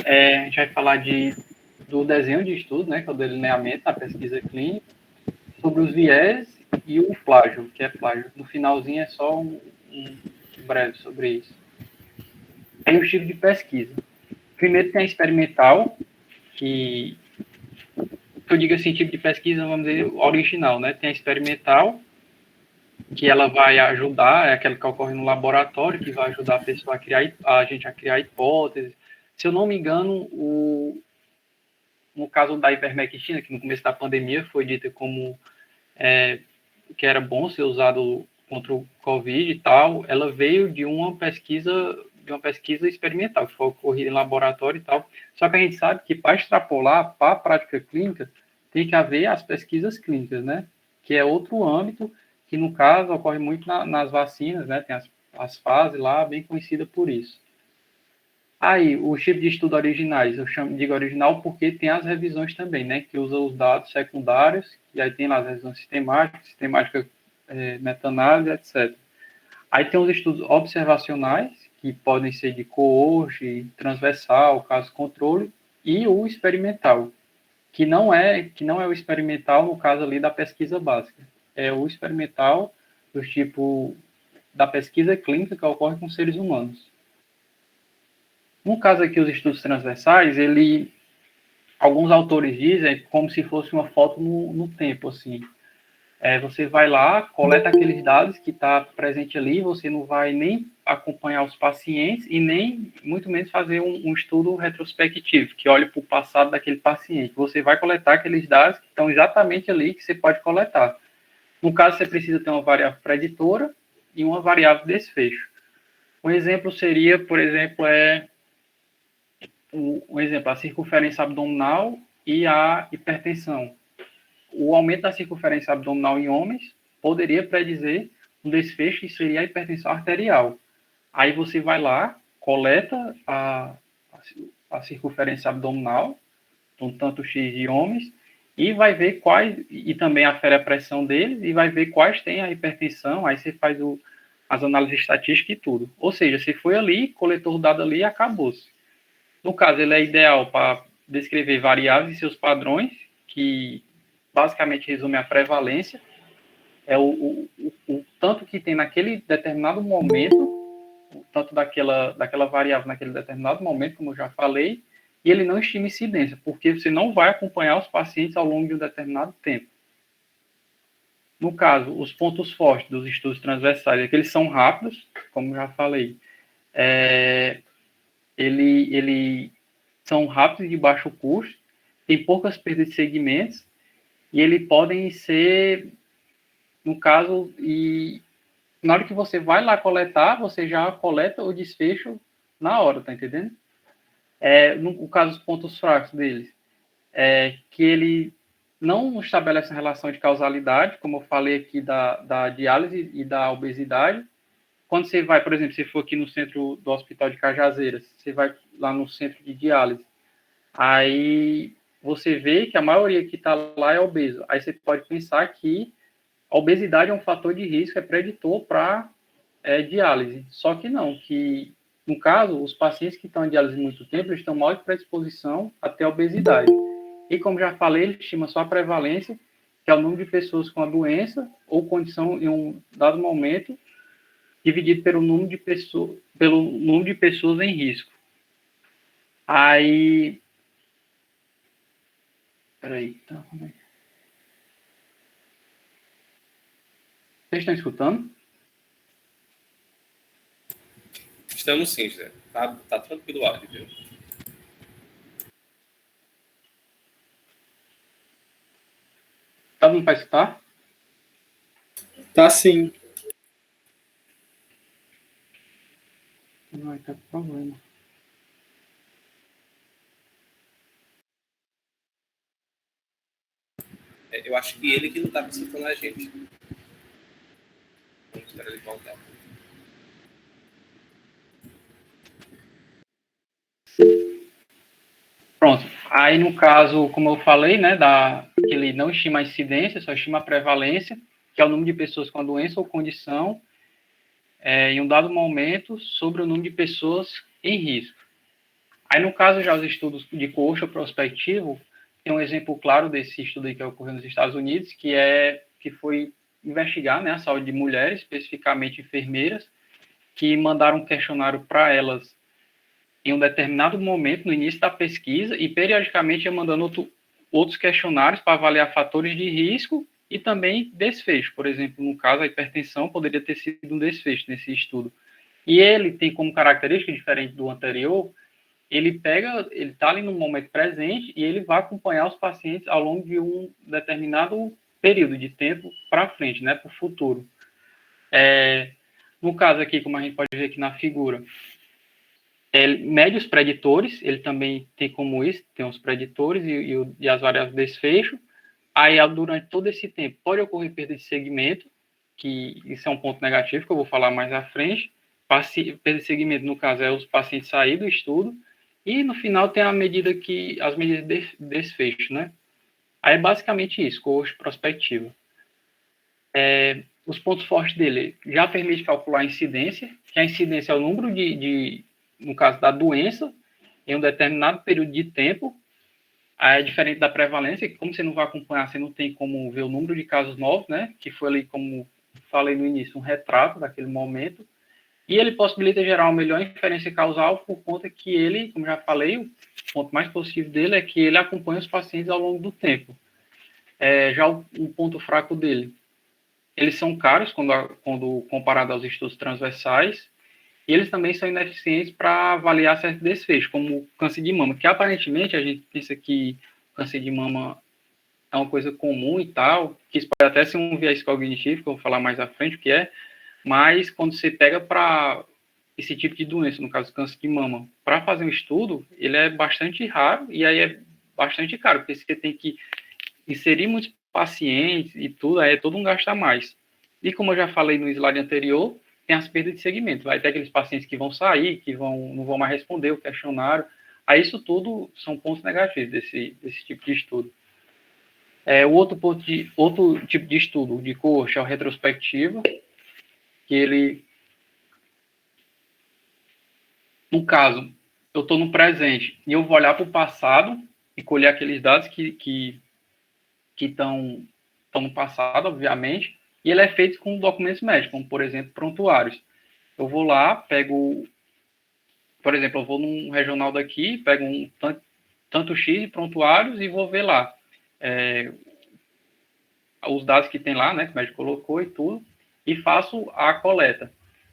a gente vai falar do desenho de estudo, né, que é o delineamento da pesquisa clínica, sobre os viés e o plágio, que é plágio. No finalzinho é só um breve sobre isso. Tem os tipos de pesquisa. Primeiro tem a experimental, que eu digo assim, tipo de pesquisa, vamos dizer, original, né? Tem a experimental, que ela vai ajudar, é aquela que ocorre no laboratório, que vai ajudar a pessoa a gente a criar hipóteses. Se eu não me engano, no caso da ivermectina, que no começo da pandemia foi dita como que era bom ser usado contra o Covid e tal, ela veio de uma pesquisa experimental, que foi ocorrida em laboratório e tal. Só que a gente sabe que para extrapolar para a prática clínica, tem que haver as pesquisas clínicas, né? Que é outro âmbito, que no caso ocorre muito nas vacinas, né? Tem as fases lá, bem conhecida por isso. Aí, os tipos de estudo originais, digo original porque tem as revisões também, né? Que usa os dados secundários, e aí tem lá as revisões sistemática meta-análise, etc. Aí tem os estudos observacionais, que podem ser de coorte, transversal, caso controle, e o experimental, que não é o experimental no caso ali da pesquisa básica. É o experimental do tipo da pesquisa clínica que ocorre com seres humanos. No caso aqui, os estudos transversais, alguns autores dizem como se fosse uma foto no tempo, assim. Você vai lá, coleta aqueles dados que está presente ali, você não vai nem acompanhar os pacientes e nem, muito menos, fazer um estudo retrospectivo, que olhe para o passado daquele paciente. Você vai coletar aqueles dados que estão exatamente ali que você pode coletar. No caso, você precisa ter uma variável preditora e uma variável desfecho. Um exemplo seria, por exemplo, a circunferência abdominal e a hipertensão. O aumento da circunferência abdominal em homens poderia predizer um desfecho que seria a hipertensão arterial. Aí você vai lá, coleta a circunferência abdominal, um tanto X de homens, e vai ver quais, e também afere a pressão deles, e vai ver quais têm a hipertensão, aí você faz as análises estatísticas e tudo. Ou seja, você foi ali, coletou o dado ali e acabou-se. No caso, ele é ideal para descrever variáveis e seus padrões, que basicamente resume a prevalência, é o tanto que tem naquele determinado momento, o tanto daquela variável naquele determinado momento, como eu já falei, e ele não estima incidência, porque você não vai acompanhar os pacientes ao longo de um determinado tempo. No caso, os pontos fortes dos estudos transversais é que eles são rápidos, como já falei, ele são rápidos e de baixo custo, tem poucas perdas de segmentos, e eles podem ser, no caso, e na hora que você vai lá coletar, você já coleta o desfecho na hora, tá entendendo? No caso dos pontos fracos deles, que ele não estabelece relação de causalidade, como eu falei aqui da diálise e da obesidade. Quando você vai, por exemplo, se for aqui no centro do Hospital de Cajazeiras, você vai lá no centro de diálise, aí você vê que a maioria que está lá é obeso. Aí você pode pensar que a obesidade é um fator de risco, é preditor para diálise. Só que não, que no caso, os pacientes que estão em diálise muito tempo, eles estão maior predisposição a ter obesidade. E como já falei, ele estima só a prevalência, que é o número de pessoas com a doença ou condição em um dado momento, dividido pelo número de pessoas em risco. Aí, peraí, tá, vocês estão escutando? Estamos sim, José. Tá tranquilo o áudio, viu? Tá dando para escutar? Tá sim. Não vai ter problema. Eu acho que ele que não tá escutando a gente. Vamos esperar ele voltar. Pronto. Aí, no caso, como eu falei, né, que ele não estima a incidência, só estima a prevalência, que é o número de pessoas com a doença ou condição, em um dado momento, sobre o número de pessoas em risco. Aí, no caso, já os estudos de coorte prospectivo, tem um exemplo claro desse estudo aí que ocorreu nos Estados Unidos, que foi investigar, né, a saúde de mulheres, especificamente enfermeiras, que mandaram um questionário para elas em um determinado momento, no início da pesquisa, e periodicamente ia mandando outros questionários para avaliar fatores de risco e também desfecho. Por exemplo, no caso, a hipertensão poderia ter sido um desfecho nesse estudo. E ele tem como característica, diferente do anterior, ele está ali no momento presente e ele vai acompanhar os pacientes ao longo de um determinado período de tempo para frente, né, para o futuro. No caso aqui, como a gente pode ver aqui na figura, mede os preditores, ele também tem como isso, tem os preditores e as variáveis de desfecho. Aí, durante todo esse tempo, pode ocorrer perda de segmento, que isso é um ponto negativo, que eu vou falar mais à frente. Perda de segmento, no caso, é os pacientes saírem do estudo. E, no final, tem as medidas de desfecho, né? Aí, é basicamente isso, coorte prospectiva. Os pontos fortes dele já permite calcular a incidência, que a incidência é o número no caso da doença, em um determinado período de tempo. Aí é diferente da prevalência, que como você não vai acompanhar, você não tem como ver o número de casos novos, né? Que foi ali, como falei no início, um retrato daquele momento. E ele possibilita gerar uma melhor inferência causal por conta que ele, como já falei, o ponto mais positivo dele é que ele acompanha os pacientes ao longo do tempo. Já o ponto fraco dele, eles são caros quando comparado aos estudos transversais, e eles também são ineficientes para avaliar certos desfechos, como câncer de mama, que aparentemente a gente pensa que câncer de mama é uma coisa comum e tal, que isso pode até ser um viés cognitivo, que eu vou falar mais à frente o que é, mas quando você pega para esse tipo de doença, no caso câncer de mama, para fazer um estudo, ele é bastante raro e aí é bastante caro, porque você tem que inserir muitos pacientes e tudo, aí é todo um gasto a mais. E como eu já falei no slide anterior, tem as perdas de segmento. Vai ter aqueles pacientes que vão sair, que não vão mais responder o questionário. Aí isso tudo são pontos negativos desse tipo de estudo. Outro tipo de estudo de coorte é o retrospectivo, que ele, no caso, eu estou no presente e eu vou olhar para o passado e colher aqueles dados que estão no passado, obviamente, e ele é feito com documentos médicos, como, por exemplo, prontuários. Eu vou lá, por exemplo, eu vou num regional daqui, pego tanto X de prontuários e vou ver lá os dados que tem lá, né, que o médico colocou e tudo, e faço a coleta.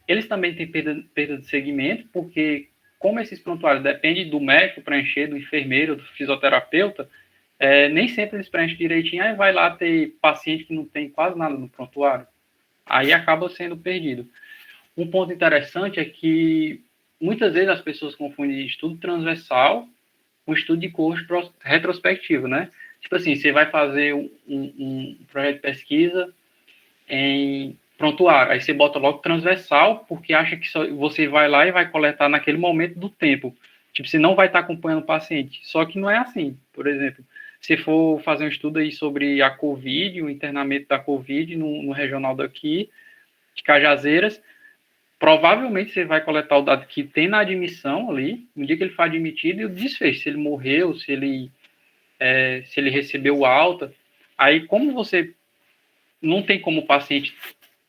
Eles também têm perda de segmento, porque como esses prontuários dependem do médico preencher, do enfermeiro, do fisioterapeuta, nem sempre eles preenchem direitinho, aí vai lá ter paciente que não tem quase nada no prontuário. Aí acaba sendo perdido. Um ponto interessante é que muitas vezes as pessoas confundem estudo transversal com estudo de coorte retrospectivo, né? Tipo assim, você vai fazer um projeto de pesquisa em prontuário, aí você bota logo transversal, porque acha que você vai lá e vai coletar naquele momento do tempo. Tipo, você não vai estar acompanhando o paciente. Só que não é assim. Por exemplo, se for fazer um estudo aí sobre a COVID, o internamento da COVID no regional daqui, de Cajazeiras, provavelmente você vai coletar o dado que tem na admissão ali, no dia que ele foi admitido, e o desfecho, se ele morreu, se ele recebeu alta. Aí, como você não tem como o paciente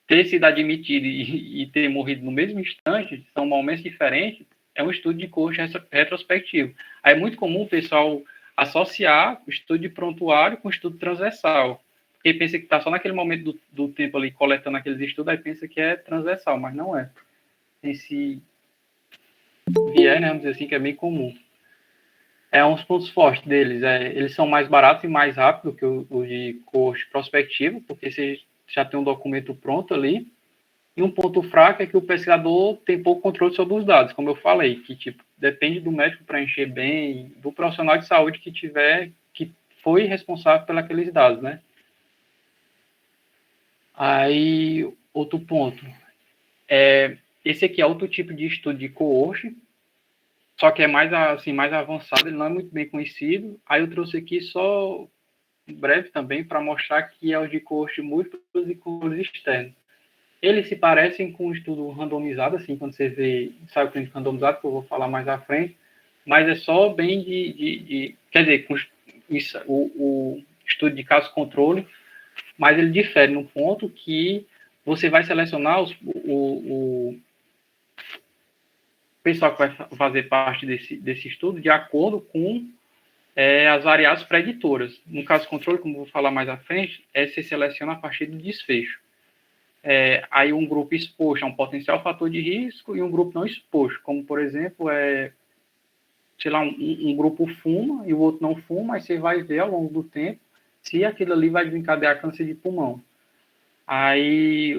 ter sido admitido e ter morrido no mesmo instante, são momentos diferentes, é um estudo de coorte retrospectivo. Aí é muito comum o pessoal associar o estudo de prontuário com o estudo transversal. Porque pensa que está só naquele momento do tempo ali coletando aqueles estudos, aí pensa que é transversal, mas não é. Tem esse viés, né, vamos dizer assim, que é bem comum. Uns pontos fortes deles, eles são mais baratos e mais rápidos que o de coorte prospectivo, porque você já tem um documento pronto ali. E um ponto fraco é que o pesquisador tem pouco controle sobre os dados, como eu falei, que tipo, depende do médico preencher bem, do profissional de saúde que foi responsável por aqueles dados, né? Aí, outro ponto. Esse aqui é outro tipo de estudo de coorte, só que é mais avançado, ele não é muito bem conhecido. Aí eu trouxe aqui só breve também para mostrar que é o de coorte múltiplos e controles externos. Eles se parecem com um estudo randomizado, assim, quando você vê ensaio clínico randomizado, que eu vou falar mais à frente, mas é só bem quer dizer, isso, o estudo de caso controle, mas ele difere no ponto que você vai selecionar o pessoal que vai fazer parte desse estudo de acordo com as variáveis preditoras. No caso controle, como vou falar mais à frente, você seleciona a partir do desfecho. Aí um grupo exposto a um potencial fator de risco e um grupo não exposto, como, por exemplo, sei lá, um grupo fuma e o outro não fuma, aí você vai ver ao longo do tempo se aquilo ali vai desencadear câncer de pulmão. Aí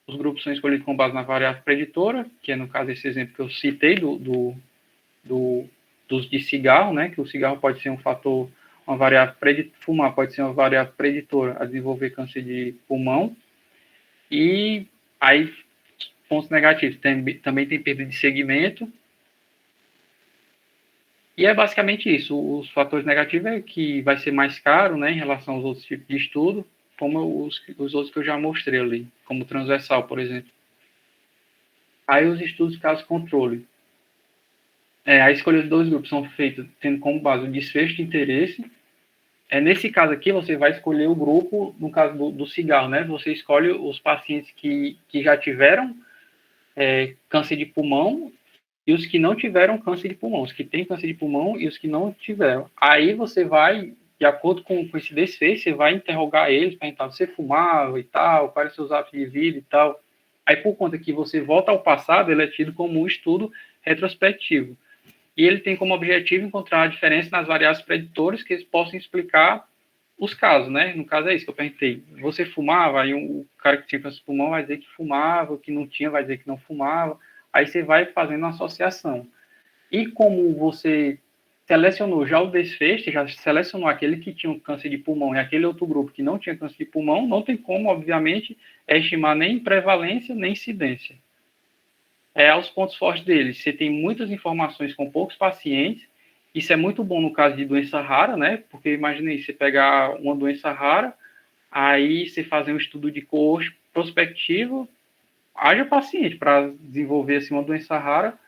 os grupos são escolhidos com base na variável preditora, que é, no caso, esse exemplo que eu citei dos de cigarro, né? Que o cigarro pode ser um fator, uma variável fumar pode ser uma variável preditora a desenvolver câncer de pulmão. E aí, pontos negativos, também tem perda de segmento. E é basicamente isso. Os fatores negativos é que vai ser mais caro, né, em relação aos outros tipos de estudo, como os outros que eu já mostrei ali, como transversal, por exemplo. Aí os estudos de caso controle. A escolha dos dois grupos são feitas tendo como base o desfecho de interesse. Nesse caso aqui, você vai escolher o grupo, no caso do cigarro, né? Você escolhe os pacientes que já tiveram câncer de pulmão e os que não tiveram câncer de pulmão, os que têm câncer de pulmão e os que não tiveram. Aí você vai, de acordo com esse desfecho, você vai interrogar eles, perguntar, você fumava e tal, quais são os seus hábitos de vida e tal. Aí, por conta que você volta ao passado, ele é tido como um estudo retrospectivo. E ele tem como objetivo encontrar a diferença nas variáveis preditoras que eles possam explicar os casos, né? No caso é isso que eu perguntei. Você fumava? Aí o cara que tinha câncer de pulmão vai dizer que fumava, o que não tinha vai dizer que não fumava. Aí você vai fazendo uma associação. E como você selecionou já o desfecho, já selecionou aquele que tinha câncer de pulmão e aquele outro grupo que não tinha câncer de pulmão, não tem como, obviamente, estimar nem prevalência nem incidência. Aos pontos fortes deles, você tem muitas informações com poucos pacientes. Isso é muito bom no caso de doença rara, né? Porque imagine aí, você pegar uma doença rara, aí você fazer um estudo de coorte prospectivo, haja paciente para desenvolver assim, uma doença rara,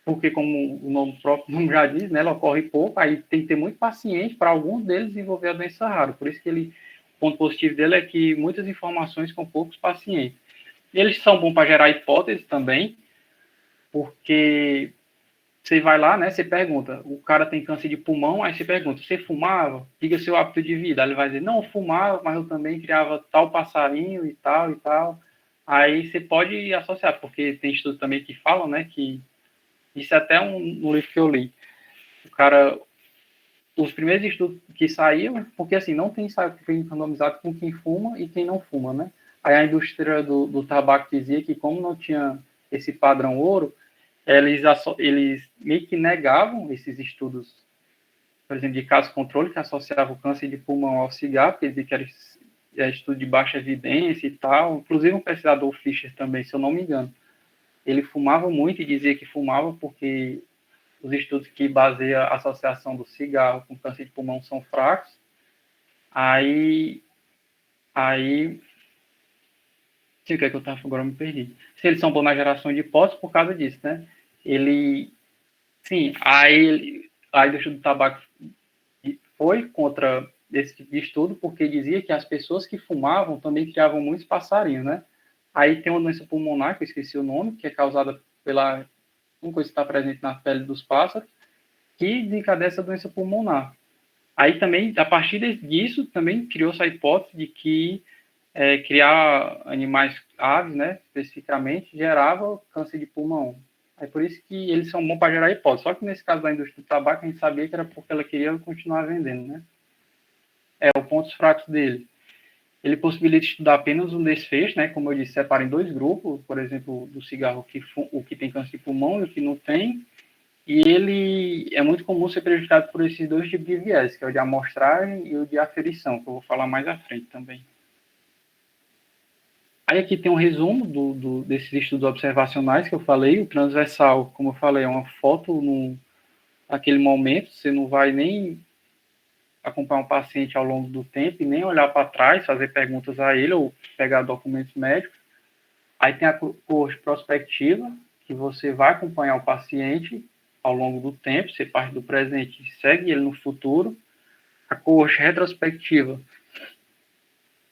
porque como o próprio nome já diz, né, ela ocorre pouco, aí tem que ter muito paciente para alguns deles desenvolver a doença rara. Por isso que o ponto positivo dele é que muitas informações com poucos pacientes. Eles são bons para gerar hipóteses também, porque você vai lá, né, você pergunta, o cara tem câncer de pulmão, aí você pergunta, você fumava? Diga seu hábito de vida. Aí ele vai dizer, não, eu fumava, mas eu também criava tal passarinho e tal e tal. Aí você pode associar, porque tem estudos também que falam, né, que isso é até um livro que eu li. O cara, os primeiros estudos que saíram, porque assim, não tem ensaio clínico randomizado com quem fuma e quem não fuma, né? Aí a indústria do tabaco dizia que como não tinha esse padrão ouro, eles meio que negavam esses estudos, por exemplo, de caso controle, que associavam o câncer de pulmão ao cigarro, porque dizia que era estudo de baixa evidência e tal. Inclusive um pesquisador Fischer também, se eu não me engano. Ele fumava muito e dizia que fumava porque os estudos que baseiam a associação do cigarro com câncer de pulmão são fracos. Aí sim, o que é que eu estava agora? Eu me perdi. Se eles são bons na geração de hipóteses por causa disso, né? Sim, a indústria do tabaco foi contra esse tipo de estudo porque dizia que as pessoas que fumavam também criavam muitos passarinhos, né? Aí tem uma doença pulmonar, que eu esqueci o nome, que é causada pela uma coisa que está presente na pele dos pássaros, que desencadeia essa doença pulmonar. Aí também, a partir disso, também criou-se a hipótese de que criar animais, aves, né, especificamente, gerava câncer de pulmão. É por isso que eles são bons para gerar hipótese. Só que nesse caso da indústria do tabaco, a gente sabia que era porque ela queria continuar vendendo, né? Os pontos fracos dele. Ele possibilita estudar apenas um desfecho, né? Como eu disse, separa em dois grupos, por exemplo, do cigarro, o que tem câncer de pulmão e o que não tem. E ele é muito comum ser prejudicado por esses dois tipos de viés, que é o de amostragem e o de aferição, que eu vou falar mais à frente também. Aí aqui tem um resumo desses estudos observacionais que eu falei. O transversal, como eu falei, é uma foto naquele momento. Você não vai nem acompanhar um paciente ao longo do tempo e nem olhar para trás, fazer perguntas a ele ou pegar documentos médicos. Aí tem a coorte prospectiva, que você vai acompanhar o paciente ao longo do tempo, você parte do presente e segue ele no futuro. A coorte retrospectiva,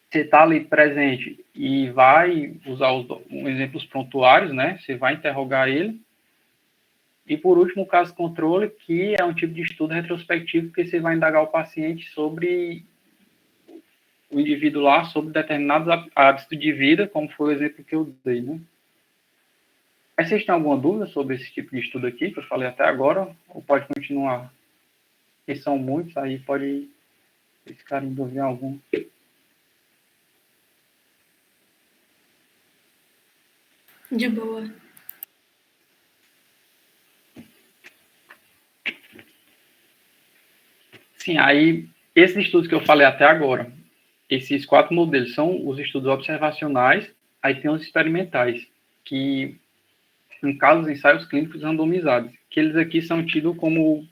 você está ali presente e vai usar os exemplos prontuários, né? Você vai interrogar ele. E, por último, o caso controle, que é um tipo de estudo retrospectivo, que você vai indagar o paciente sobre o indivíduo lá, sobre determinados hábitos de vida, como foi o exemplo que eu dei, né? Mas vocês têm alguma dúvida sobre esse tipo de estudo aqui, que eu falei até agora, ou pode continuar? Porque são muitos, aí pode vocês ficarem em dúvida em algum. De boa. Sim, aí, esses estudos que eu falei até agora, esses 4 modelos são os estudos observacionais, aí tem os experimentais, que, no caso, os ensaios clínicos randomizados, que eles aqui são tidos como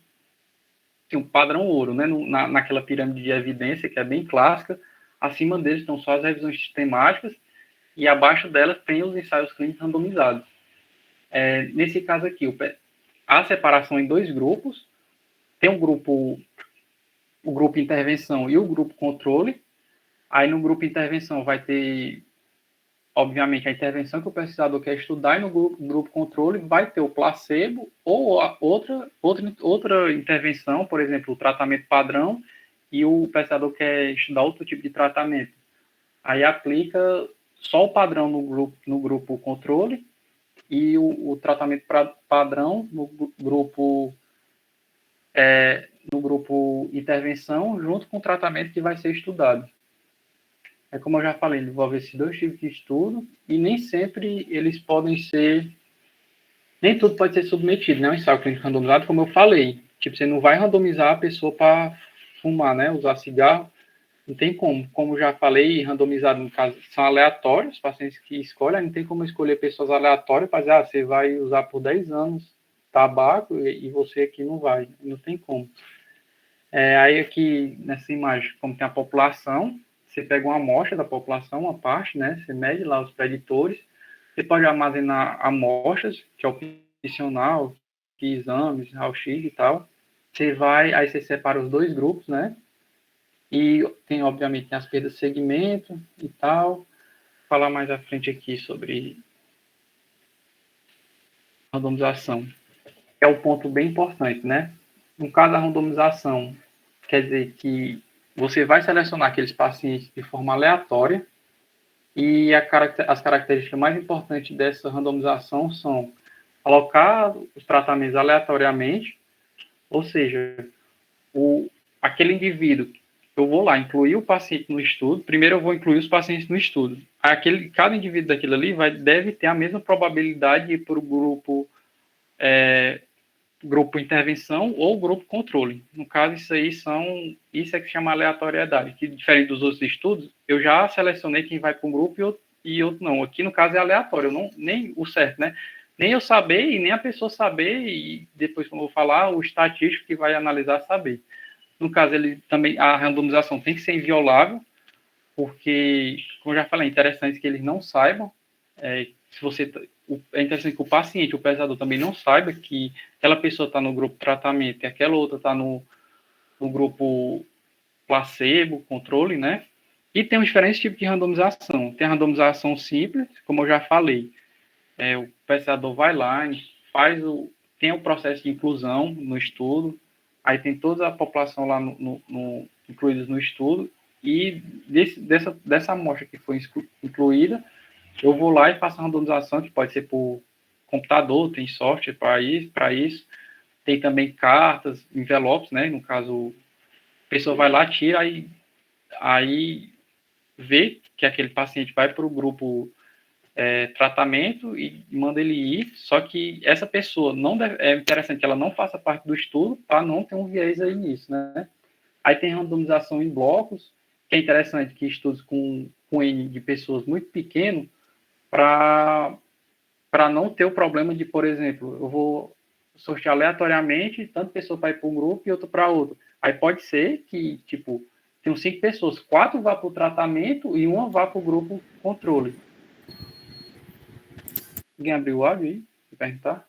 um padrão ouro, né? Naquela pirâmide de evidência, que é bem clássica. Acima deles estão só as revisões sistemáticas, e abaixo delas tem os ensaios clínicos randomizados. Nesse caso aqui, há separação em 2 grupos. Tem o grupo intervenção e o grupo controle. Aí no grupo intervenção vai ter, obviamente, a intervenção que o pesquisador quer estudar, e no grupo controle vai ter o placebo ou outra intervenção, por exemplo, o tratamento padrão, e o pesquisador quer estudar outro tipo de tratamento. Aí aplica só o padrão no grupo controle e o tratamento padrão no grupo intervenção, junto com o tratamento que vai ser estudado. Como eu já falei, envolve esses 2 tipos de estudo, e nem sempre eles podem ser, nem tudo pode ser submetido, né? Um ensaio clínico randomizado, como eu falei. Tipo, você não vai randomizar a pessoa para fumar, né? Usar cigarro, não tem como. Como já falei, randomizado, no caso, são aleatórios, os pacientes que escolhem, não tem como escolher pessoas aleatórias para dizer, você vai usar por 10 anos tabaco e você aqui não vai. Não tem como. Aí aqui, nessa imagem, como tem a população, você pega uma amostra da população, uma parte, né? Você mede lá os preditores. Você pode armazenar amostras, que é opcional, que exames, raio-x e tal. Aí você separa os 2 grupos, né? E tem, obviamente, as perdas de segmento e tal. Vou falar mais à frente aqui sobre randomização. É um ponto bem importante, né? No caso da randomização, quer dizer que você vai selecionar aqueles pacientes de forma aleatória, e as características mais importantes dessa randomização são alocar os tratamentos aleatoriamente, ou seja, aquele indivíduo, eu vou lá incluir o paciente no estudo. Primeiro eu vou incluir os pacientes no estudo. Cada indivíduo daquilo ali deve ter a mesma probabilidade de ir para o grupo intervenção ou grupo controle. No caso, isso é que chama aleatoriedade, que diferente dos outros estudos, eu já selecionei quem vai para um grupo e outro não. Aqui, no caso, é aleatório, nem o certo, né? Nem eu saber e nem a pessoa saber, e depois, como eu vou falar, o estatístico que vai analisar saber. No caso, a randomização tem que ser inviolável, porque, como eu já falei, é interessante que eles não saibam, é interessante que o paciente, o pesquisador também não saiba que aquela pessoa está no grupo tratamento e aquela outra está no grupo placebo, controle, né? E tem um diferentes tipos de randomização. Tem a randomização simples, como eu já falei. O pesquisador vai lá, tem o processo de inclusão no estudo, aí tem toda a população lá incluídos no estudo, e dessa amostra que foi incluída, eu vou lá e faço a randomização, que pode ser por computador, tem software para isso. Tem também cartas, envelopes, né? No caso, a pessoa vai lá, tira, aí vê que aquele paciente vai para o grupo tratamento e manda ele ir. Só que essa pessoa é interessante que ela não faça parte do estudo para não ter um viés aí nisso, né? Aí tem randomização em blocos, que é interessante que estudos com N de pessoas muito pequeno, para não ter o problema de, por exemplo, eu vou sortear aleatoriamente, tanto pessoa vai para um grupo e outra para outro. Aí pode ser que, tipo, tem 5 pessoas, 4 vão para o tratamento e uma vá para o grupo controle. Alguém abriu o áudio aí? Vou perguntar.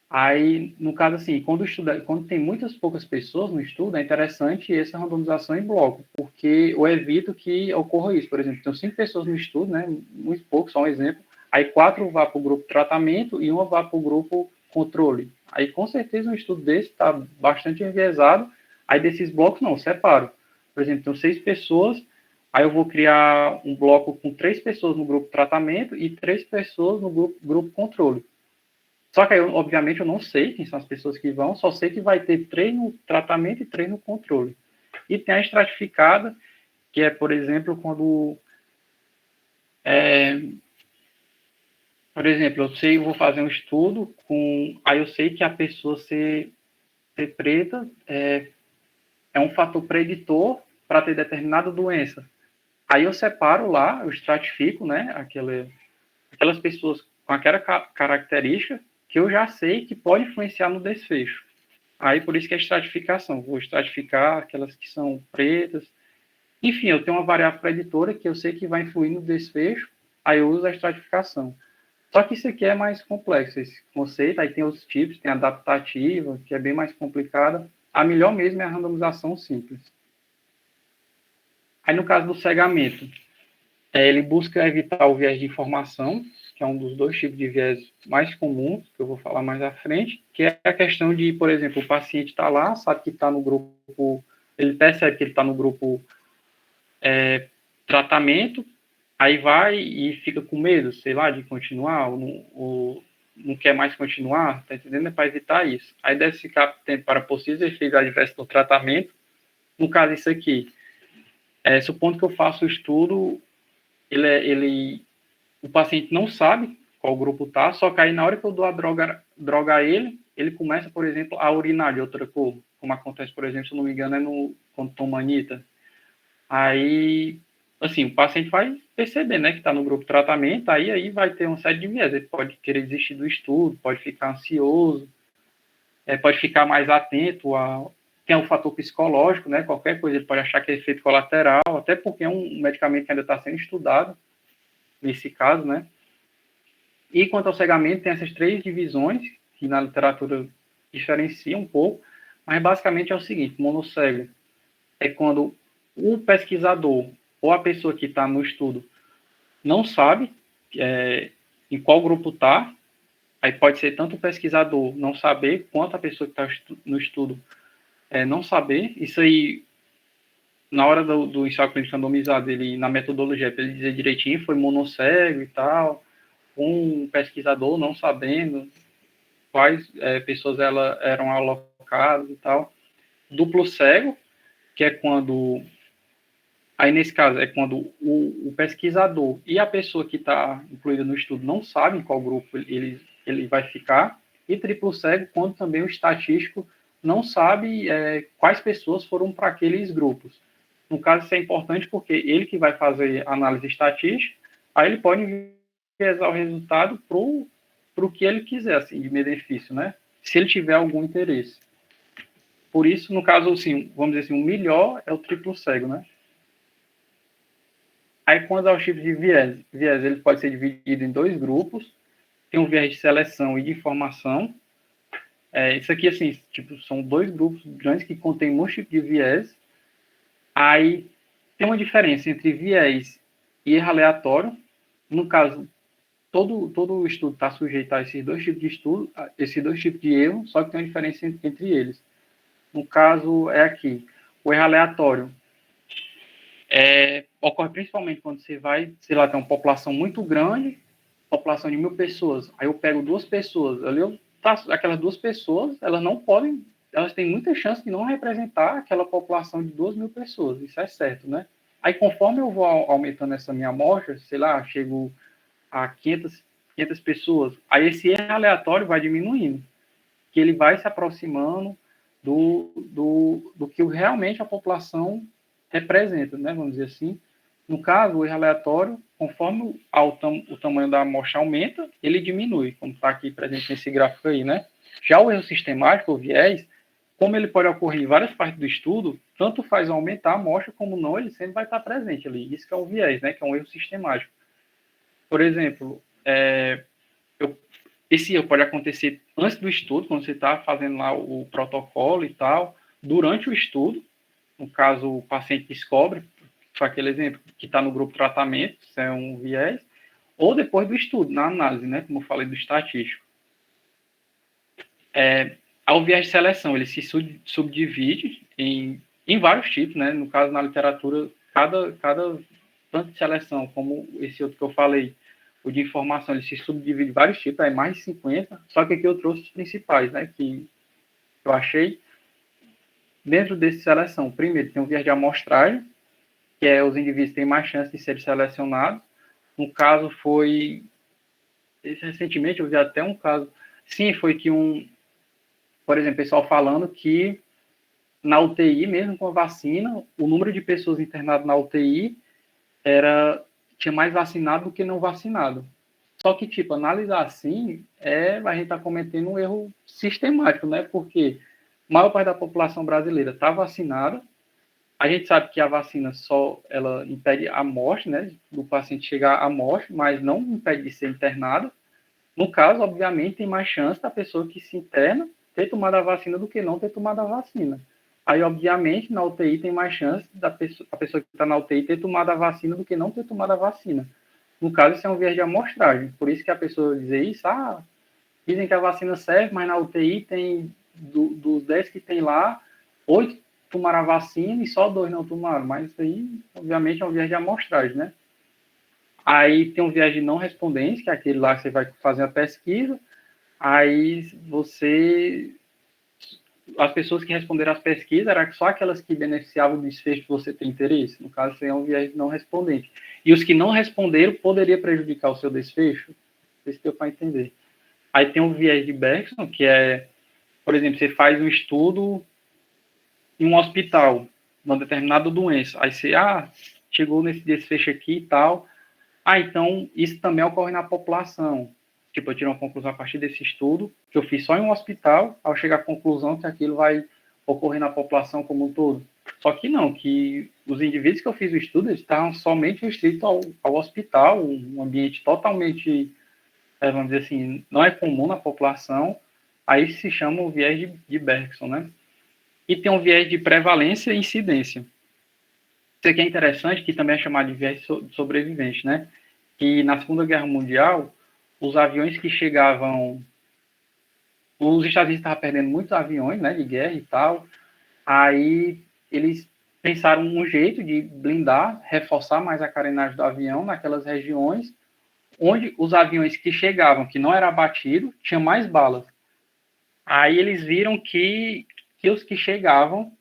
Aí, no caso, assim, quando tem muitas poucas pessoas no estudo, é interessante essa randomização em bloco, porque eu evito que ocorra isso. Por exemplo, tem 5 pessoas no estudo, né, muito pouco, só um exemplo, aí 4 vão para o grupo tratamento e uma vai para o grupo controle. Aí, com certeza, um estudo desse está bastante enviesado. Aí, desses blocos, não, separo. Por exemplo, tem 6 pessoas, aí eu vou criar um bloco com 3 pessoas no grupo tratamento e 3 pessoas no grupo controle. Só que aí, obviamente, eu não sei quem são as pessoas que vão, só sei que vai ter 3 no tratamento e 3 no controle. E tem a estratificada, que é, por exemplo, quando... por exemplo, eu vou fazer um estudo com... Aí eu sei que a pessoa ser preta é um fator preditor para ter determinada doença. Aí eu separo lá, eu estratifico, né, aquelas pessoas com aquela característica que eu já sei que pode influenciar no desfecho. Aí por isso que é estratificação. Vou estratificar aquelas que são pretas. Enfim, eu tenho uma variável preditora que eu sei que vai influir no desfecho, aí eu uso a estratificação. Só que isso aqui é mais complexo, esse conceito. Aí tem os tipos, tem a adaptativa, que é bem mais complicada. A melhor mesmo é a randomização simples. Aí no caso do cegamento, ele busca evitar o viés de informação, que é um dos 2 tipos de viés mais comuns, que eu vou falar mais à frente, que é a questão de, por exemplo, o paciente está lá, sabe que está no grupo, ele percebe que ele está no grupo tratamento, aí vai e fica com medo, sei lá, de continuar, ou não quer mais continuar, tá entendendo? É para evitar isso. Aí deve ficar tempo para possíveis efeitos adversos do tratamento. No caso, isso aqui, supondo que eu faço o estudo, o paciente não sabe qual grupo tá, só que aí na hora que eu dou a droga a ele começa, por exemplo, a urinar de outra cor, como acontece, por exemplo, se eu não me engano, quando toma anita. Aí, assim, o paciente vai perceber, né, que está no grupo de tratamento, aí vai ter uma série de viés. Ele pode querer desistir do estudo, pode ficar ansioso, pode ficar mais atento tem um fator psicológico, né, qualquer coisa ele pode achar que é efeito colateral, até porque é um medicamento que ainda está sendo estudado, nesse caso, né. E quanto ao cegamento, tem essas 3 divisões, que na literatura diferenciam um pouco, mas basicamente é o seguinte: monocego é quando o pesquisador ou a pessoa que está no estudo não sabe em qual grupo está, aí pode ser tanto o pesquisador não saber, quanto a pessoa que está no estudo não saber. Isso aí, na hora do ensaio clínico randomizado, na metodologia, para ele dizer direitinho, foi monocego e tal, um pesquisador não sabendo quais pessoas eram alocadas e tal. Duplo cego, que é quando... Aí, nesse caso, é quando o pesquisador e a pessoa que está incluída no estudo não sabem qual grupo ele vai ficar. E triplo cego, quando também o estatístico não sabe quais pessoas foram para aqueles grupos. No caso, isso é importante porque ele que vai fazer a análise estatística, aí ele pode enviesar o resultado para o que ele quiser, assim, de benefício, né? Se ele tiver algum interesse. Por isso, no caso, assim, vamos dizer assim, o melhor é o triplo cego, né? Aí, quando aos tipos de viés, ele pode ser dividido em 2 grupos. Tem um viés de seleção e de informação. Isso aqui, assim, tipo, são 2 grupos grandes que contêm muitos tipos de viés. Aí, tem uma diferença entre viés e erro aleatório. No caso, todo o estudo está sujeito a esses 2 tipos de estudo, esses 2 tipos de erro, só que tem uma diferença entre eles. No caso, é aqui. O erro aleatório ocorre principalmente quando você vai, sei lá, tem uma população muito grande, população de 1.000 pessoas, aí eu pego 2 pessoas, aquelas 2 pessoas, elas têm muita chance de não representar aquela população de 2.000 pessoas, isso é certo, né? Aí, conforme eu vou aumentando essa minha amostra, sei lá, chego a 500 pessoas, aí esse erro aleatório vai diminuindo, que ele vai se aproximando do que realmente a população representa, né, vamos dizer assim. No caso, o erro aleatório, conforme o tamanho da amostra aumenta, ele diminui, como está aqui presente nesse gráfico aí, né? Já o erro sistemático, o viés, como ele pode ocorrer em várias partes do estudo, tanto faz aumentar a amostra como não, ele sempre vai estar presente ali. Isso que é o viés, né, que é um erro sistemático. Por exemplo, esse erro pode acontecer antes do estudo, quando você está fazendo lá o protocolo e tal, durante o estudo, no caso, o paciente descobre, foi aquele exemplo, que está no grupo de tratamento, isso é um viés, ou depois do estudo, na análise, né, como eu falei do estatístico. O viés de seleção, ele se subdivide em vários tipos, né, no caso, na literatura, cada tanto de seleção, como esse outro que eu falei, o de informação, ele se subdivide em vários tipos, é mais de 50, só que aqui eu trouxe os principais, né, que eu achei. Dentro desse seleção, primeiro, tem o viés de amostragem, que é os indivíduos têm mais chance de serem selecionados. No caso, foi... Recentemente, eu vi até um caso... Sim, foi que por exemplo, pessoal falando que na UTI, mesmo com a vacina, o número de pessoas internadas na UTI tinha mais vacinado do que não vacinado. Só que, tipo, analisar assim, a gente está cometendo um erro sistemático, né? Porque a maior parte da população brasileira está vacinada. A gente sabe que a vacina ela impede a morte, né? Do paciente chegar à morte, mas não impede de ser internado. No caso, obviamente, tem mais chance da pessoa que se interna ter tomado a vacina do que não ter tomado a vacina. Aí, obviamente, na UTI tem mais chance da pessoa que está na UTI ter tomado a vacina do que não ter tomado a vacina. No caso, isso é um viés de amostragem. Por isso que a pessoa dizer isso, dizem que a vacina serve, mas na UTI tem, dos 10 que tem lá, 8 tomaram a vacina e só 2 não tomaram. Mas isso aí, obviamente, é um viés de amostragem, né? Aí tem um viés de não respondência, que é aquele lá que você vai fazer a pesquisa, aí as pessoas que responderam às pesquisas eram só aquelas que beneficiavam do desfecho que você tem interesse. No caso, isso é um viés não respondente. E os que não responderam poderia prejudicar o seu desfecho? Isso deu para entender. Aí tem o viés de Bergson, que é, por exemplo, você faz um estudo em um hospital, uma determinada doença. Aí você, chegou nesse desfecho aqui e tal. Então, isso também ocorre na população. Tipo, eu tiro uma conclusão a partir desse estudo, que eu fiz só em um hospital, ao chegar à conclusão que aquilo vai ocorrer na população como um todo. Só que não, que os indivíduos que eu fiz o estudo, eles estavam somente restritos ao hospital, um ambiente totalmente, vamos dizer assim, não é comum na população. Aí se chama o viés de Bergson, né? E tem um viés de prevalência e incidência. Isso aqui é interessante, que também é chamado de viés sobrevivente, né? Que na Segunda Guerra Mundial, os aviões que chegavam... Os Estados Unidos estavam perdendo muitos aviões, né, de guerra e tal. Aí eles pensaram um jeito de blindar, reforçar mais a carenagem do avião naquelas regiões onde os aviões que chegavam, que não era abatido, tinham mais balas. Aí eles viram que os que chegavam,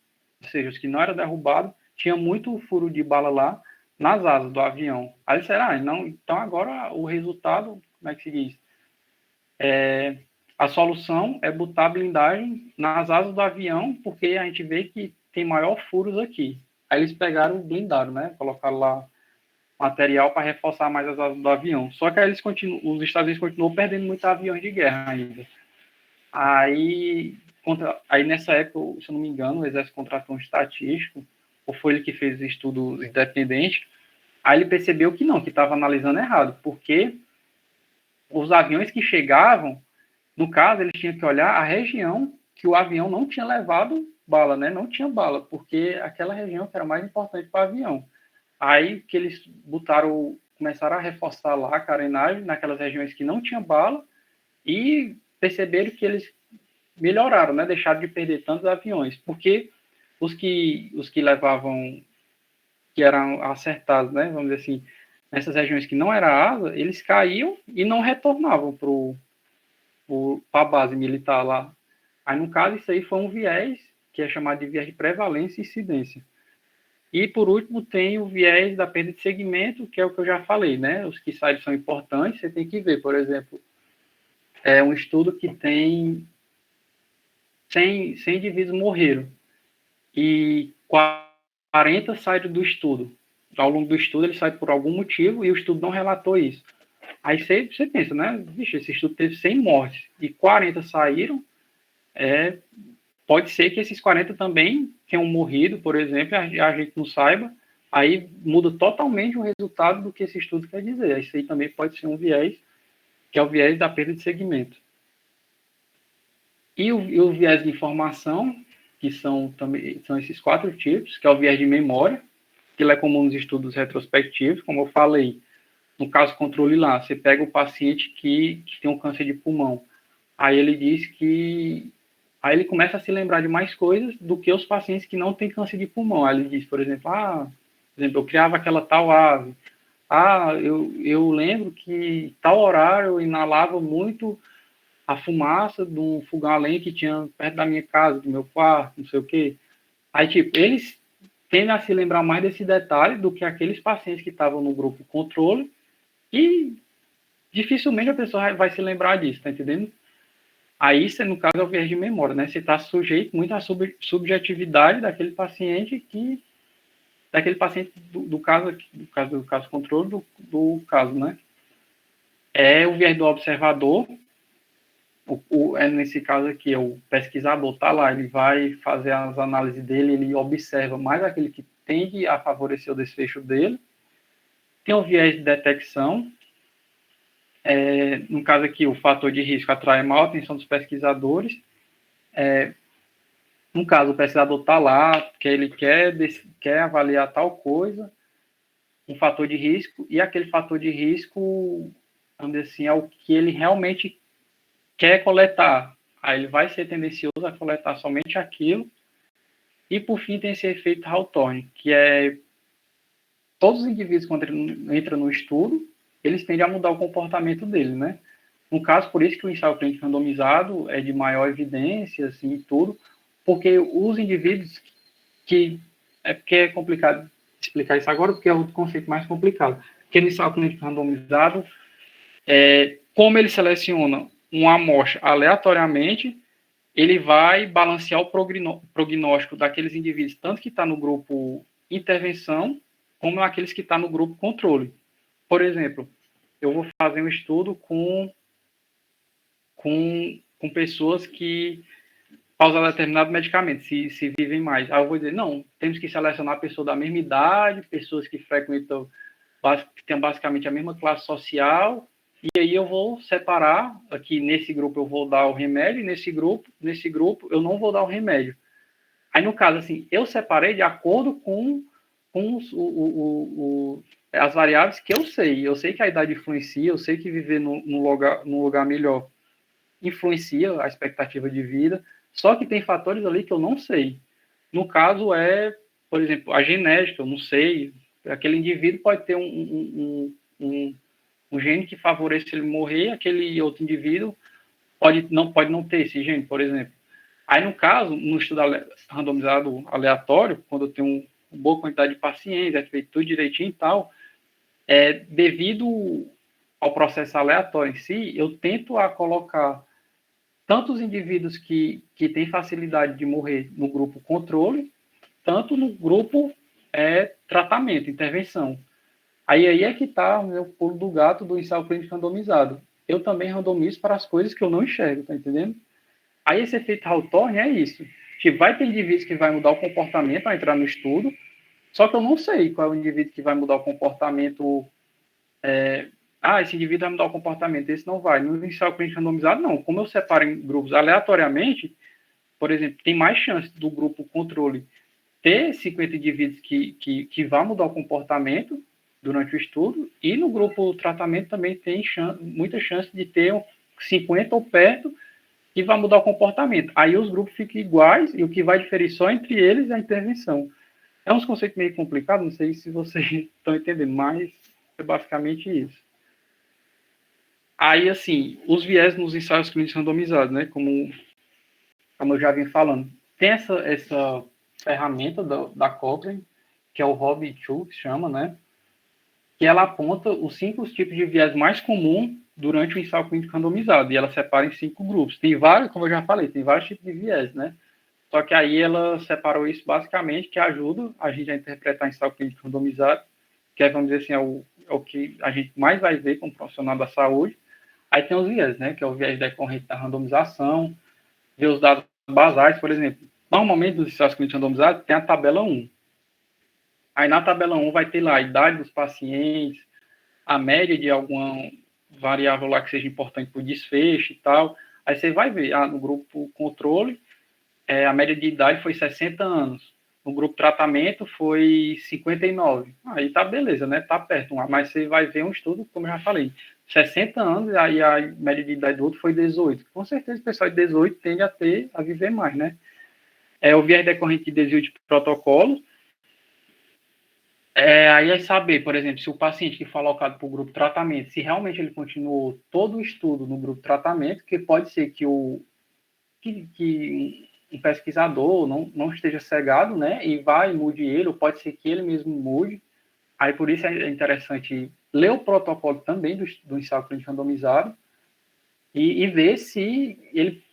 ou seja, os que não eram derrubados, tinha muito furo de bala lá nas asas do avião. Aí será? Não, então agora o resultado, como é que se diz? A solução é botar blindagem nas asas do avião, porque a gente vê que tem maior furos aqui. Aí eles pegaram e blindaram, né? Colocaram lá material para reforçar mais as asas do avião. Só que aí os Estados Unidos continuam perdendo muitos aviões de guerra ainda. Aí nessa época, se eu não me engano, o Exército contratou um estatístico, ou foi ele que fez o estudo independente, aí ele percebeu que não, que estava analisando errado, porque os aviões que chegavam, no caso, eles tinham que olhar a região que o avião não tinha levado bala, né? Não tinha bala, porque aquela região que era mais importante para o avião. Aí que eles começaram a reforçar lá a carenagem naquelas regiões que não tinha bala e perceberam que eles melhoraram, né? Deixaram de perder tantos aviões, porque os que levavam, que eram acertados, né? Vamos dizer assim, nessas regiões que não era asa, eles caíam e não retornavam para a base militar lá. Aí, no caso, isso aí foi um viés, que é chamado de viés de prevalência e incidência. E, por último, tem o viés da perda de segmento, que é o que eu já falei, né? Os que saem são importantes, você tem que ver, por exemplo, é um estudo que tem 100 indivíduos morreram e 40 saíram do estudo. Ao longo do estudo, eles saem por algum motivo e o estudo não relatou isso. Aí você pensa, né? Vixe, esse estudo teve 100 mortes e 40 saíram. Pode ser que esses 40 também tenham morrido, por exemplo, a gente não saiba. Aí muda totalmente o resultado do que esse estudo quer dizer. Isso aí também pode ser um viés que é o viés da perda de segmento. E o viés de informação, que são esses 4 tipos, que é o viés de memória, que ele é comum nos estudos retrospectivos, como eu falei. No caso controle lá, você pega o paciente que tem um câncer de pulmão. Aí ele diz que... Aí ele começa a se lembrar de mais coisas do que os pacientes que não têm câncer de pulmão. Aí ele diz, por exemplo, eu criava aquela tal ave. Eu lembro que tal horário eu inalava muito a fumaça de um fogão a lenha que tinha perto da minha casa, do meu quarto, não sei o quê. Aí, tipo, eles tendem a se lembrar mais desse detalhe do que aqueles pacientes que estavam no grupo controle e dificilmente a pessoa vai se lembrar disso, tá entendendo? Aí, isso, no caso, é o viés de memória, né? Você está sujeito muito à subjetividade daquele paciente do caso controle do caso, né? É o viés do observador. Nesse caso aqui, o pesquisador está lá, ele vai fazer as análises dele, ele observa mais aquele que tende a favorecer o desfecho dele. Tem o viés de detecção. No caso aqui, o fator de risco atrai maior atenção dos pesquisadores. No caso, o pesquisador está lá, porque ele quer avaliar tal coisa, um fator de risco, e aquele fator de risco, vamos dizer assim, é o que ele realmente quer coletar. Aí ele vai ser tendencioso a coletar somente aquilo. E, por fim, tem esse efeito Hawthorne, que é todos os indivíduos que entram no estudo, eles tendem a mudar o comportamento dele, né? No caso, por isso que o ensaio clínico randomizado é de maior evidência, assim, e tudo, porque os indivíduos porque é complicado explicar isso agora, porque é o conceito mais complicado. Porque no ensaio clínico randomizado, como ele seleciona uma amostra aleatoriamente, ele vai balancear o prognóstico daqueles indivíduos, tanto que está no grupo intervenção, como aqueles que estão no grupo controle. Por exemplo, eu vou fazer um estudo com pessoas que usam determinado medicamento, se vivem mais. Aí eu vou dizer, não, temos que selecionar pessoas da mesma idade, pessoas que frequentam, que têm basicamente a mesma classe social, e aí eu vou separar, aqui nesse grupo eu vou dar o remédio, e nesse grupo eu não vou dar o remédio. Aí, no caso, assim, eu separei de acordo com as variáveis que eu sei. Eu sei que a idade influencia, eu sei que viver num lugar melhor influencia a expectativa de vida, só que tem fatores ali que eu não sei. No caso por exemplo, a genética, eu não sei. Aquele indivíduo pode ter um gene que favoreça ele morrer, aquele outro indivíduo pode não ter esse gene, por exemplo. Aí, no caso, no estudo randomizado aleatório, quando eu tenho uma boa quantidade de pacientes, é feito tudo direitinho e tal, devido ao processo aleatório em si, eu tento a colocar tanto os indivíduos que têm facilidade de morrer no grupo controle, tanto no grupo tratamento, intervenção. Aí é que está o meu pulo do gato do ensaio clínico randomizado. Eu também randomizo para as coisas que eu não enxergo, tá entendendo? Aí esse efeito Hawthorne é isso. Que vai ter indivíduos que vai mudar o comportamento ao entrar no estudo, só que eu não sei qual é o indivíduo que vai mudar o comportamento. Esse indivíduo vai mudar o comportamento, esse não vai. No ensaio clínico randomizado, não. Como eu separo em grupos aleatoriamente, por exemplo, tem mais chance do grupo controle ter 50 indivíduos que vão mudar o comportamento durante o estudo, e no grupo tratamento também tem muita chance de ter 50 ou perto que vai mudar o comportamento. Aí os grupos ficam iguais, e o que vai diferir só entre eles é a intervenção. É uns conceitos meio complicados, não sei se vocês estão entendendo, mas é basicamente isso. Aí, assim, os viés nos ensaios clínicos randomizados, né, como eu já vim falando, tem essa ferramenta da Cochrane, que é o HOB2, que chama, né, que ela aponta os 5 tipos de viés mais comuns durante o ensaio clínico randomizado, e ela separa em 5 grupos. Tem vários, como eu já falei, tem vários tipos de viés, né? Só que aí ela separou isso basicamente, que ajuda a gente a interpretar ensaio clínico randomizado, que vamos dizer assim, é o que a gente mais vai ver como profissional da saúde. Aí tem os viés, né? Que é o viés decorrente da randomização, ver os dados basais, por exemplo. Normalmente, nos ensaios clínicos randomizados, tem a tabela 1. Aí na tabela 1 vai ter lá a idade dos pacientes, a média variável lá que seja importante para o desfecho e tal. Aí você vai ver, no grupo controle, a média de idade foi 60 anos. No grupo tratamento foi 59. Aí tá beleza, né? Tá perto. Mas você vai ver um estudo, como eu já falei, 60 anos, aí a média de idade do outro foi 18. Com certeza o pessoal de 18 tende a viver mais, né? O viés decorrente de desvio de protocolo. Aí é saber, por exemplo, se o paciente que foi alocado para o grupo tratamento, se realmente ele continuou todo o estudo no grupo tratamento, que pode ser que um pesquisador não esteja cegado, né, e vai e mude ele, ou pode ser que ele mesmo mude. Aí, por isso é interessante ler o protocolo também do ensaio clínico randomizado e ver se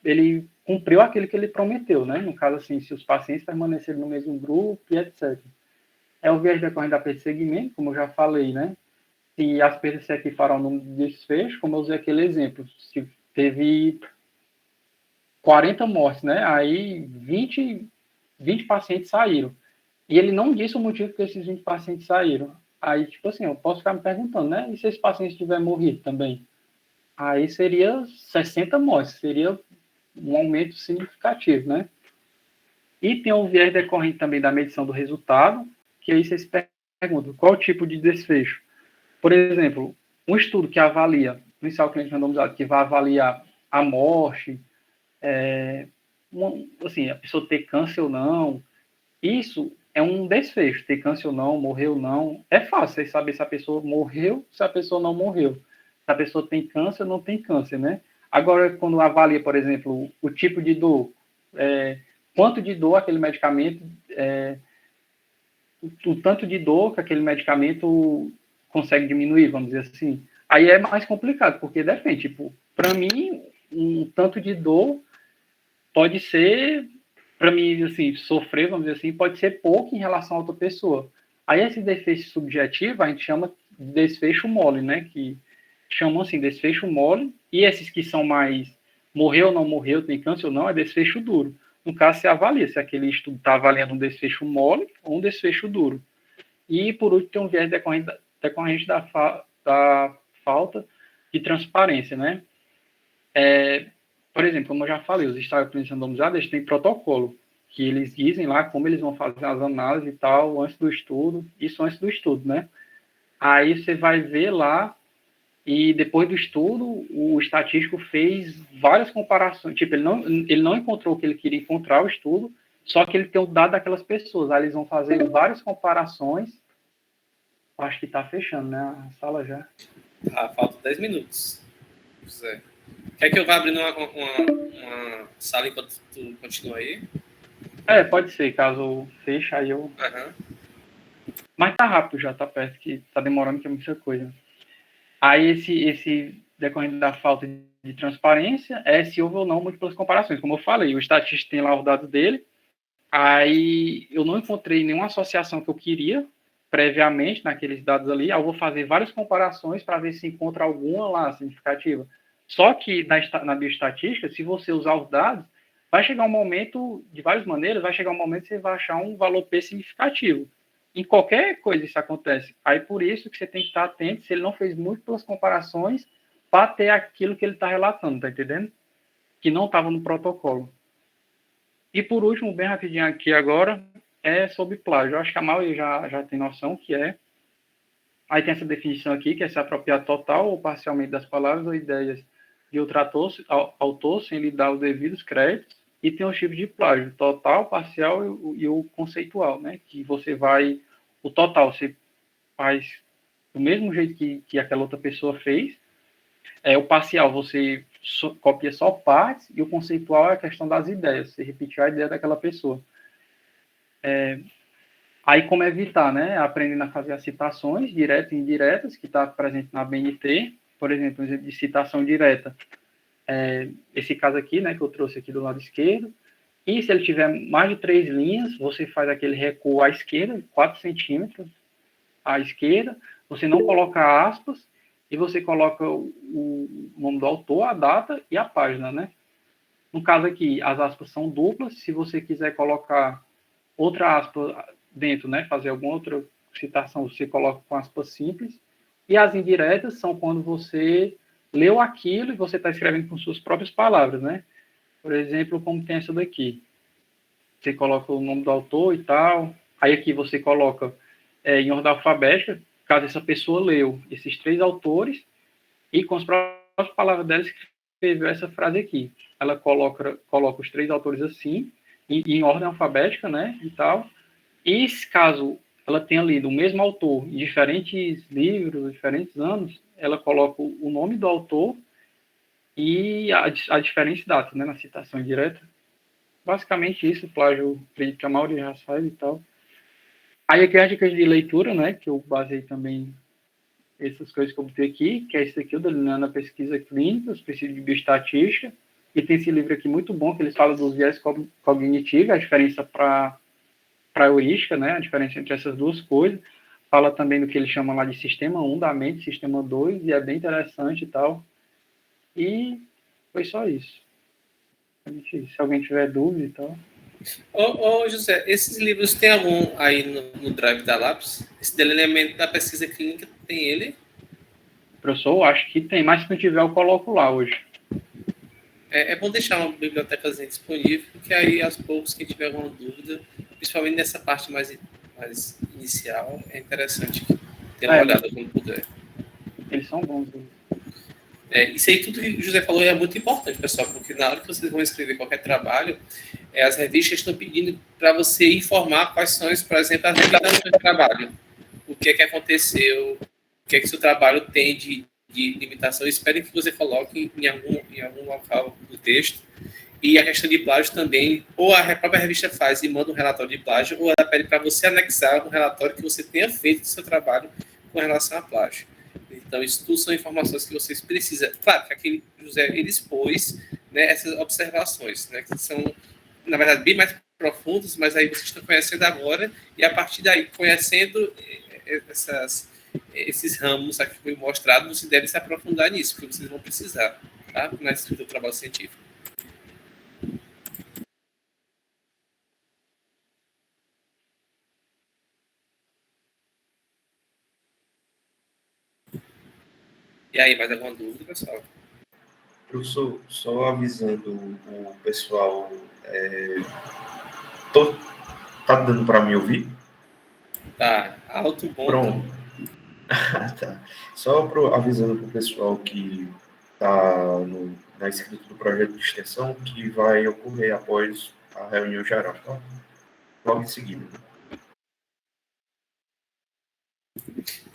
ele cumpriu aquilo que ele prometeu, né? No caso, assim, se os pacientes permaneceram no mesmo grupo e etc. O viés decorrente da perda de segmento, como eu já falei, né? Se as perdas se equiparam ao número de desfechos, como eu usei aquele exemplo, se teve 40 mortes, né? Aí 20 pacientes saíram. E ele não disse o motivo que esses 20 pacientes saíram. Aí, tipo assim, eu posso ficar me perguntando, né? E se esses pacientes tiverem morrido também? Aí seria 60 mortes, seria um aumento significativo, né? E tem o viés decorrente também da medição do resultado, que aí vocês perguntam, qual tipo de desfecho? Por exemplo, um estudo que avalia, um ensaio clínico randomizado, que vai avaliar a morte, assim, a pessoa ter câncer ou não, isso é um desfecho, ter câncer ou não, morrer ou não. É fácil você saber se a pessoa morreu, se a pessoa não morreu. Se a pessoa tem câncer ou não tem câncer, né? Agora, quando avalia, por exemplo, o tipo de dor, quanto de dor aquele medicamento, o tanto de dor que aquele medicamento consegue diminuir, vamos dizer assim. Aí é mais complicado, porque depende. Tipo, para mim, um tanto de dor pode ser, para mim, assim, sofrer, vamos dizer assim, pode ser pouco em relação a outra pessoa. Aí esse desfecho subjetivo a gente chama de desfecho mole, né? Que chamam assim, desfecho mole, e esses que são mais morreu ou não morreu, tem câncer ou não, é desfecho duro. No caso, você avalia se aquele estudo está avaliando um desfecho mole ou um desfecho duro. E, por último, tem um viés decorrente da falta de transparência, né? Por exemplo, como eu já falei, os ensaios clínicos randomizados, eles têm protocolo, que eles dizem lá como eles vão fazer as análises e tal, antes do estudo, isso antes do estudo, né? Aí você vai ver lá, e depois do estudo, o estatístico fez várias comparações, tipo, ele não encontrou o que ele queria encontrar, o estudo, só que ele tem o dado daquelas pessoas, aí eles vão fazer várias comparações. Acho que tá fechando, né, a sala já. Falta 10 minutos, José. Quer que eu vá abrindo uma sala enquanto tu continua aí? Pode ser, caso feche, aí eu... Uhum. Mas tá rápido já, tá perto, que tá demorando, que é muita coisa. Aí esse decorrente da falta de transparência é se houve ou não múltiplas comparações. Como eu falei, o estatístico tem lá os dados dele, aí eu não encontrei nenhuma associação que eu queria previamente naqueles dados ali, aí eu vou fazer várias comparações para ver se encontra alguma lá significativa. Só que na bioestatística, se você usar os dados, vai chegar um momento, de várias maneiras, vai chegar um momento que você vai achar um valor P significativo. Em qualquer coisa isso acontece. Aí por isso que você tem que estar atento se ele não fez múltiplas comparações para ter aquilo que ele está relatando, tá entendendo? Que não estava no protocolo. E por último, bem rapidinho aqui agora, é sobre plágio. Eu acho que a maioria já tem noção que é. Aí tem essa definição aqui, que é se apropriar total ou parcialmente das palavras ou ideias de outro autor sem lhe dar os devidos créditos. E tem os tipos de plágio, total, parcial e o conceitual, né? Que você vai... O total você faz do mesmo jeito que aquela outra pessoa fez. O parcial você copia só partes e o conceitual é a questão das ideias. Você repetiu a ideia daquela pessoa. Aí, como evitar, né? Aprendendo a fazer as citações diretas e indiretas, que está presente na BNT. Por exemplo, de citação direta. Esse caso aqui, né, que eu trouxe aqui do lado esquerdo. E se ele tiver mais de 3 linhas, você faz aquele recuo à esquerda, 4 centímetros à esquerda. Você não coloca aspas e você coloca o nome do autor, a data e a página, né? No caso aqui, as aspas são duplas. Se você quiser colocar outra aspa dentro, né, fazer alguma outra citação, você coloca com aspas simples. E as indiretas são quando você leu aquilo e você está escrevendo com suas próprias palavras, né? Por exemplo, como tem essa daqui. Você coloca o nome do autor e tal. Aí aqui você coloca em ordem alfabética, caso essa pessoa leu esses 3 autores e com as próprias palavras dela escreveu essa frase aqui. Ela coloca os 3 autores assim, em ordem alfabética, né, e tal. E caso ela tenha lido o mesmo autor em diferentes livros, diferentes anos, ela coloca o nome do autor e a diferentes datas, né, na citação direta. Basicamente isso, plágio, acredito que a maioria já sabe e tal. Aí aqui as dicas de leitura, né, que eu basei também essas coisas que eu botei aqui, que é esse aqui, o Delineando a Pesquisa Clínica, os princípios de bioestatística, e tem esse livro aqui muito bom, que eles falam dos viés cognitivos, a diferença para a heurística, né, a diferença entre essas duas coisas. Fala também do que eles chamam lá de sistema 1 da mente, sistema 2, e é bem interessante e tal. E foi só isso. Se alguém tiver dúvida e tal. Ô, José, esses livros tem algum aí no Drive da Lápis? Esse delineamento da pesquisa clínica, tem ele? Professor, acho que tem, mas se não tiver, eu coloco lá hoje. É bom deixar uma bibliotecazinha disponível, porque aí, aos poucos, quem tiver alguma dúvida, principalmente nessa parte mais inicial, é interessante ter uma olhada quando puder. Eles são bons. Isso aí tudo que o José falou é muito importante, pessoal, porque na hora que vocês vão escrever qualquer trabalho, as revistas estão pedindo para você informar quais são, por exemplo, as limitações do trabalho. O que é que aconteceu, o que é que seu trabalho tem de limitação. Esperem que você coloque em algum local do texto. E a questão de plágio também, ou a própria revista faz e manda um relatório de plágio, ou ela pede para você anexar um relatório que você tenha feito do seu trabalho com relação a plágio. Então, isso tudo são informações que vocês precisam. Claro que aquele José, ele expôs, né, essas observações, né, que são, na verdade, bem mais profundas, mas aí vocês estão conhecendo agora, e a partir daí, conhecendo esses ramos aqui que foi mostrado, você deve se aprofundar nisso, porque vocês vão precisar, tá? Na escrita do trabalho científico. E aí, mais alguma dúvida, pessoal? Professor, só avisando o pessoal, tá dando para me ouvir? Tá, alto, bom. Pronto. Tá. Só avisando para o pessoal que está na escrita do projeto de extensão que vai ocorrer após a reunião geral, tá? Logo em seguida.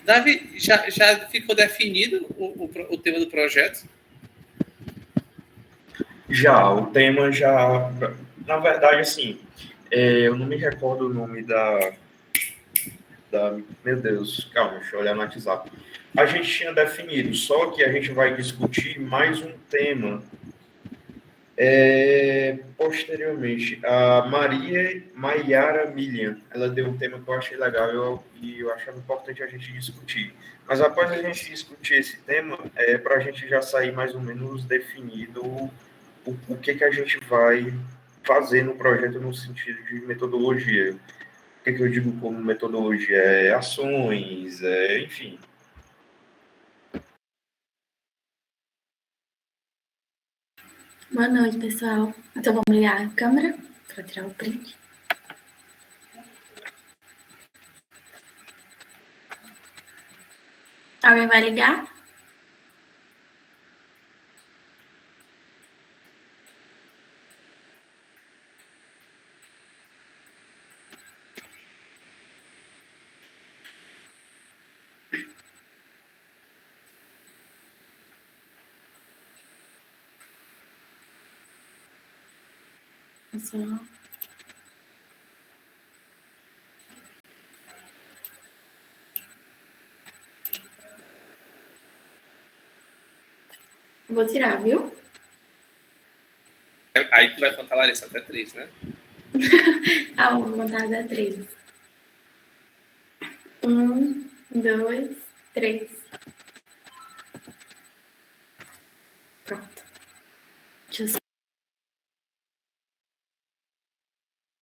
Davi, já ficou definido o tema do projeto? Já, o tema já... Na verdade, assim, eu não me recordo o nome da... Meu Deus, calma, deixa eu olhar no WhatsApp. A gente tinha definido, só que a gente vai discutir mais um tema posteriormente. A Maiara Milian, ela deu um tema que eu achei legal e eu achava importante a gente discutir. Mas após a gente discutir esse tema, para a gente já sair mais ou menos definido o que a gente vai fazer no projeto no sentido de metodologia. O que eu digo como metodologia? Ações, enfim. Boa noite, pessoal. Então, vamos ligar a câmera para tirar o print. Alguém vai ligar? Pessoal. Vou tirar, viu? Aí tu vai contar, Larissa, até 3, né? Vou contar até 3. 1, 2, 3.